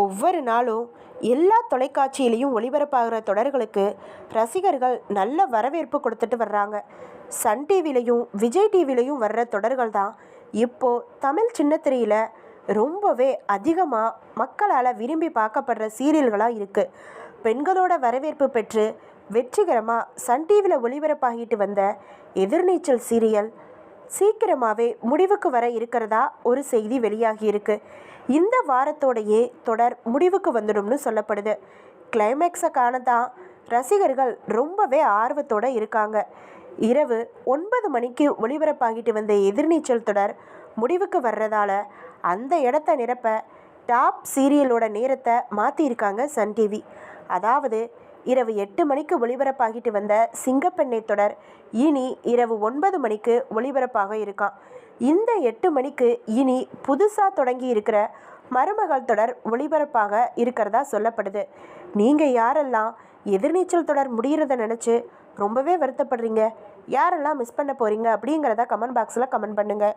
ஒவ்வொரு நாளும் எல்லா தொலைக்காட்சியிலையும் ஒளிபரப்பாகிற தொடர்களுக்கு ரசிகர்கள் நல்ல வரவேற்பு கொடுத்துட்டு வர்றாங்க. சன் டிவிலையும் விஜய் டிவிலையும் வர்ற தொடர்கள் தான் இப்போது தமிழ் சின்னத்திரையில் ரொம்பவே அதிகமாக மக்களால் விரும்பி பார்க்கப்படுற சீரியல்களாக இருக்குது. பெண்களோட வரவேற்பு பெற்று வெற்றிகரமாக சன் டிவியில் ஒளிபரப்பாகிட்டு வந்த எதிர்நீச்சல் சீரியல் சீக்கிரமாகவே முடிவுக்கு வர இருக்கிறதா ஒரு செய்தி வெளியாகி இருக்கு. இந்த வாரத்தோடையே தொடர் முடிவுக்கு வந்துடும்னு சொல்லப்படுது. கிளைமேக்ஸை காணதான் ரசிகர்கள் ரொம்பவே ஆர்வத்தோடு இருக்காங்க. இரவு 9 மணிக்கு ஒளிபரப்பாகிட்டு வந்த எதிர்நீச்சல் தொடர் முடிவுக்கு வர்றதால அந்த இடத்த நிரப்ப டாப் சீரியலோட நேரத்தை மாற்றியிருக்காங்க சன் டிவி. அதாவது இரவு 8 மணிக்கு ஒளிபரப்பாகிட்டு வந்த சிங்கப்பெண்ணை தொடர் இனி இரவு 9 மணிக்கு ஒளிபரப்பாக இருக்கான். இந்த 8 மணிக்கு இனி புதுசாக தொடங்கி இருக்கிற மருமகள் தொடர் ஒளிபரப்பாக இருக்கிறதா சொல்லப்படுது. நீங்கள் யாரெல்லாம் எதிர்நீச்சல் தொடர் முடிகிறத நினச்சி ரொம்பவே வருத்தப்படுறீங்க, யாரெல்லாம் மிஸ் பண்ண போகிறீங்க அப்படிங்கிறத கமெண்ட் பாக்ஸில் கமெண்ட் பண்ணுங்கள்.